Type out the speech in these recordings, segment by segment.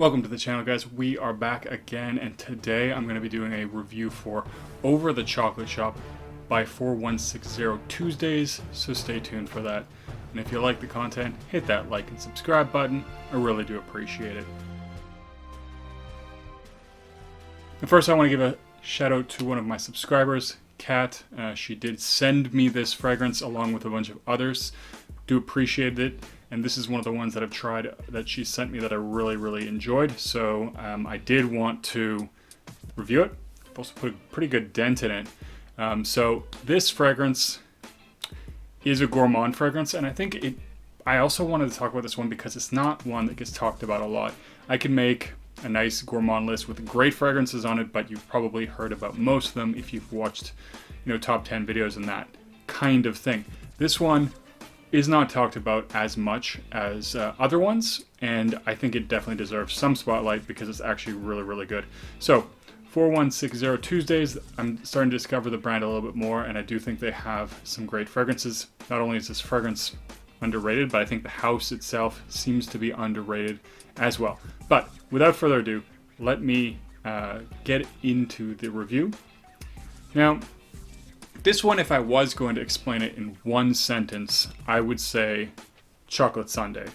Welcome to the channel, guys. We are back again, and today I'm going to be doing a review for Over the Chocolate Shop by 4160 Tuesdays, so stay tuned for that. And if you like the content, hit that like and subscribe button. I really do appreciate it. And first, I want to give a shout out to one of my subscribers, Kat. She did send me this fragrance along with a bunch of others. Do appreciate it. And this is one of the ones that I've tried that she sent me that I really enjoyed. So I did want to review it. I've also put a pretty good dent in it. So this fragrance is a gourmand fragrance, and I think I also wanted to talk about this one because it's not one that gets talked about a lot. I can make a nice gourmand list with great fragrances on it, but you've probably heard about most of them if you've watched, top 10 videos and that kind of thing. This one is not talked about as much as other ones, and I think it definitely deserves some spotlight because it's actually really good. So 4160 Tuesdays, I'm starting to discover the brand a little bit more, and I do think they have some great fragrances. Not only is this fragrance underrated, but I think the house itself seems to be underrated as well. But without further ado, let me get into the review. Now, this one, if I was going to explain it in one sentence, I would say chocolate sundae.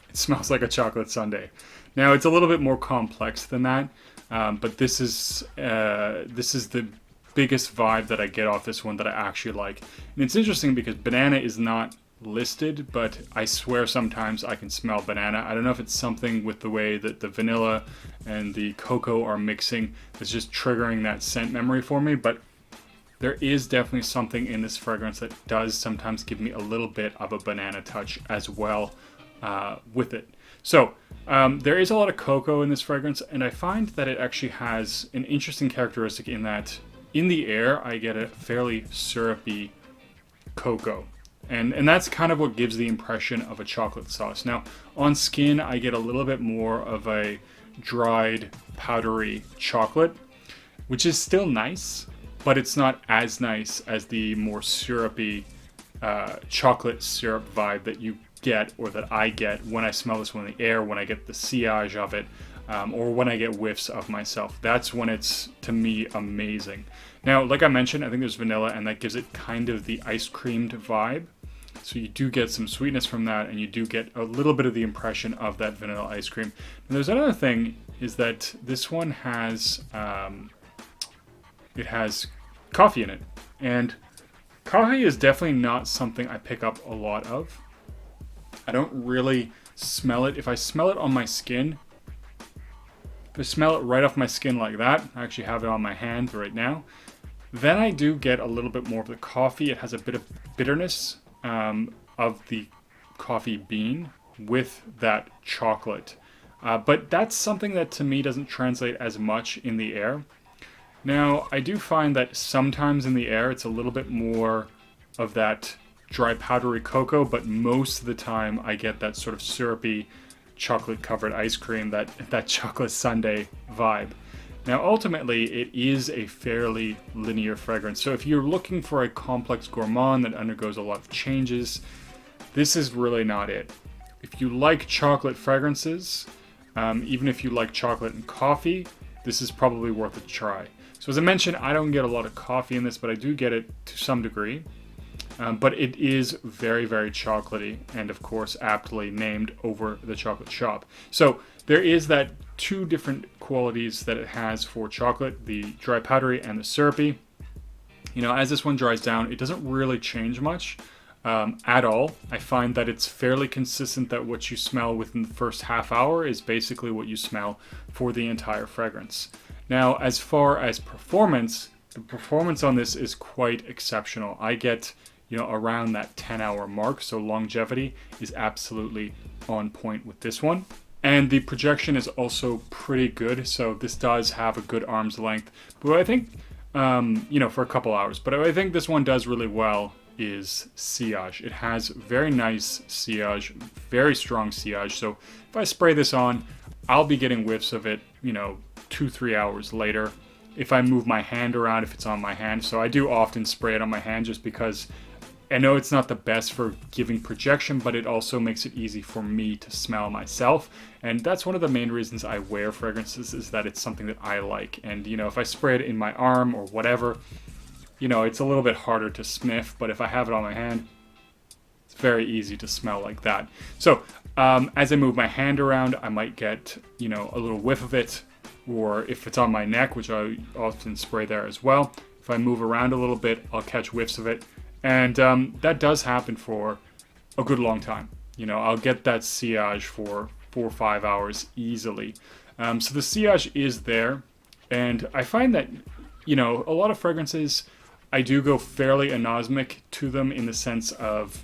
It smells like a chocolate sundae. Now, it's a little bit more complex than that, but this is the biggest vibe that I get off this one that I actually like. And it's interesting because banana is not listed, but I swear sometimes I can smell banana. I don't know if it's something with the way that the vanilla and the cocoa are mixing that's just triggering that scent memory for me, but there is definitely something in this fragrance that does sometimes give me a little bit of a banana touch as well with it. So there is a lot of cocoa in this fragrance, and I find that it actually has an interesting characteristic in that in the air I get a fairly syrupy cocoa. And that's kind of what gives the impression of a chocolate sauce. Now, on skin, I get a little bit more of a dried, powdery chocolate, which is still nice, but it's not as nice as the more syrupy chocolate syrup vibe that you get, or that I get when I smell this one in the air, when I get the sillage of it, or when I get whiffs of myself. That's when it's, to me, amazing. Now, like I mentioned, I think there's vanilla, and that gives it kind of the ice creamed vibe. So you do get some sweetness from that, and you do get a little bit of the impression of that vanilla ice cream. And there's another thing, is that this one has it has coffee in it, and coffee is definitely not something I pick up a lot of. I don't really smell it. If I smell it on my skin, if I smell it right off my skin like that, I actually have it on my hand right now, then I do get a little bit more of the coffee. It has a bit of bitterness of the coffee bean with that chocolate. But that's something that to me doesn't translate as much in the air. Now, I do find that sometimes in the air it's a little bit more of that dry powdery cocoa, but most of the time I get that sort of syrupy chocolate covered ice cream, that chocolate sundae vibe. Now, ultimately, it is a fairly linear fragrance. So if you're looking for a complex gourmand that undergoes a lot of changes, this is really not it. If you like chocolate fragrances, even if you like chocolate and coffee, this is probably worth a try. So as I mentioned, I don't get a lot of coffee in this, but I do get it to some degree. But it is very chocolatey, and of course aptly named Over the Chocolate Shop. So there is that two different qualities that it has for chocolate, the dry powdery and the syrupy. As this one dries down, it doesn't really change much at all. I find that it's fairly consistent, that what you smell within the first half hour is basically what you smell for the entire fragrance. Now, as far as performance, the performance on this is quite exceptional. I get around that 10-hour mark, so longevity is absolutely on point with this one. And the projection is also pretty good, so this does have a good arm's length. But I think, for a couple hours. But I think this one does really well is sillage. It has very nice sillage, very strong sillage. So if I spray this on, I'll be getting whiffs of it, 2-3 hours later. If I move my hand around, if it's on my hand. So I do often spray it on my hand just because I know it's not the best for giving projection, but it also makes it easy for me to smell myself. And that's one of the main reasons I wear fragrances, is that it's something that I like. And, you know, if I spray it in my arm or whatever, you know, it's a little bit harder to sniff, but if I have it on my hand, it's very easy to smell like that. So as I move my hand around, I might get, you know, a little whiff of it, or if it's on my neck, which I often spray there as well. If I move around a little bit, I'll catch whiffs of it. And that does happen for a good long time. You know, I'll get that sillage for 4 or 5 hours easily. So the sillage is there. And I find that, you know, a lot of fragrances, I do go fairly anosmic to them, in the sense of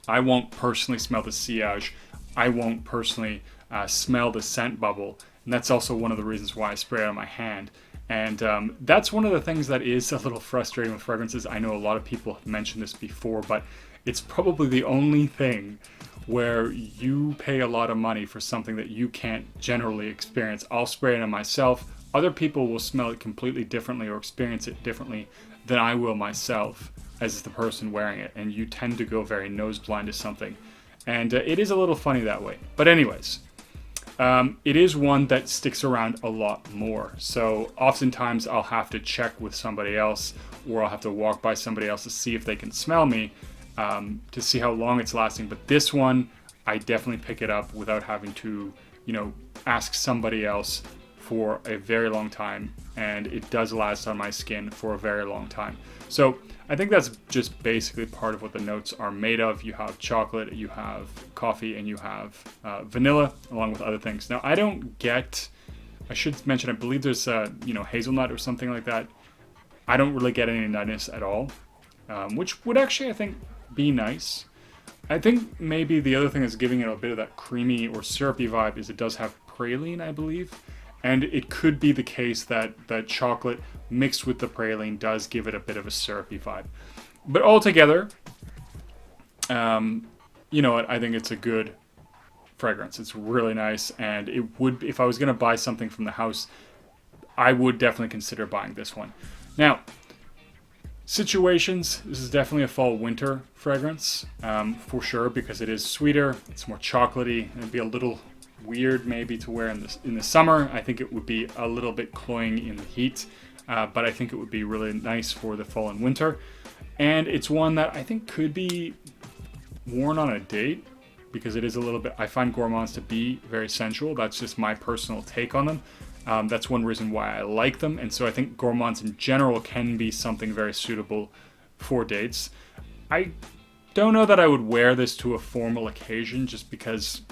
I won't personally smell the sillage. I won't personally smell the scent bubble. And that's also one of the reasons why I spray it on my hand. And that's one of the things that is a little frustrating with fragrances. I know a lot of people have mentioned this before, but it's probably the only thing where you pay a lot of money for something that you can't generally experience. I'll spray it on myself. Other people will smell it completely differently or experience it differently than I will myself as the person wearing it. And you tend to go very nose blind to something. And it is a little funny that way. But anyways, it is one that sticks around a lot more. So oftentimes I'll have to check with somebody else, or I'll have to walk by somebody else to see if they can smell me, to see how long it's lasting. But this one, I definitely pick it up without having to, you know, ask somebody else for a very long time. And it does last on my skin for a very long time. So I think that's just basically part of what the notes are made of. You have chocolate, you have coffee, and you have vanilla, along with other things. Now, I don't get, I should mention, I believe there's, you know, hazelnut or something like that. I don't really get any nuttiness at all, which would actually, I think, be nice. I think maybe the other thing that's giving it a bit of that creamy or syrupy vibe is it does have praline, I believe. And it could be the case that chocolate mixed with the praline does give it a bit of a syrupy vibe. But altogether, you know what, I think it's a good fragrance. It's really nice, and it would, if I was going to buy something from the house, I would definitely consider buying this one. Now, situations, this is definitely a fall-winter fragrance, for sure, because it is sweeter, it's more chocolatey, and it'd be a little weird maybe to wear in the summer. I think it would be a little bit cloying in the heat, but I think it would be really nice for the fall and winter. And it's one that I think could be worn on a date, because it is a little bit, I find gourmands to be very sensual. That's just my personal take on them. That's one reason why I like them. And so I think gourmands in general can be something very suitable for dates. I don't know that I would wear this to a formal occasion, just because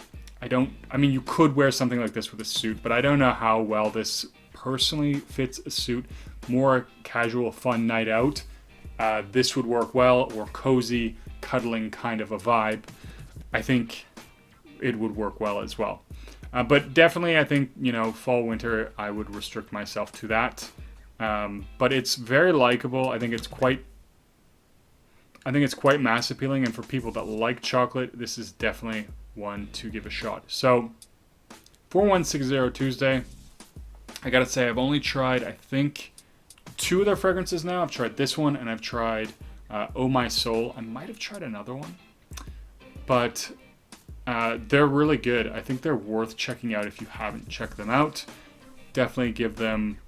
I mean, you could wear something like this with a suit, but I don't know how well this personally fits a suit. More casual, fun night out, this would work well, or cozy, cuddling kind of a vibe. I think it would work well as well. But definitely, I think, you know, fall, winter, I would restrict myself to that. But it's very likable. I think it's quite mass appealing, and for people that like chocolate, this is definitely one to give a shot. So 4160 Tuesday, I gotta say, I've only tried, I think, 2 of their fragrances now. I've tried this one, and I've tried Oh My Soul. I might have tried another one, but they're really good. I think they're worth checking out if you haven't checked them out. Definitely give them,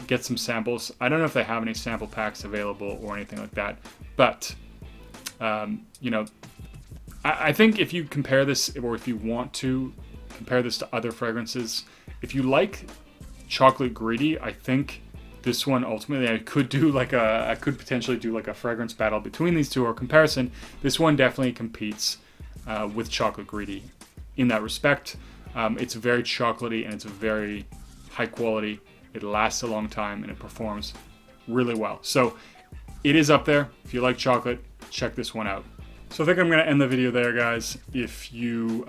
get some samples. I don't know if they have any sample packs available or anything like that, but you know, I think if you compare this, or if you want to compare this to other fragrances, if you like chocolate greedy, I think this one ultimately, I could potentially do like a fragrance battle between these two, or comparison. This one definitely competes with chocolate greedy in that respect. It's very chocolatey, and it's very high quality. It lasts a long time, and it performs really well. So it is up there. If you like chocolate, check this one out. So I think I'm going to end the video there, guys. If you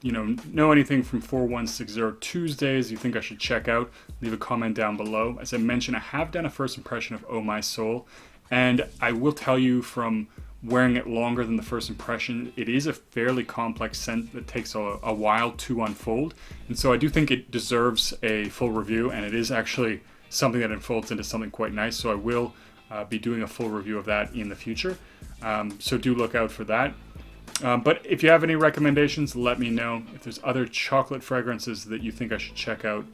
know anything from 4160 Tuesdays you think I should check out, leave a comment down below. As I mentioned, I have done a first impression of Oh My Soul, and I will tell you, from wearing it longer than the first impression, it is a fairly complex scent that takes a while to unfold. And so I do think it deserves a full review, and it is actually something that unfolds into something quite nice. So I will be doing a full review of that in the future. So do look out for that. But if you have any recommendations, let me know. If there's other chocolate fragrances that you think I should check out,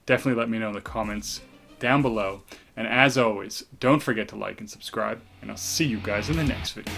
definitely let me know in the comments down below. And as always, don't forget to like and subscribe, and I'll see you guys in the next video.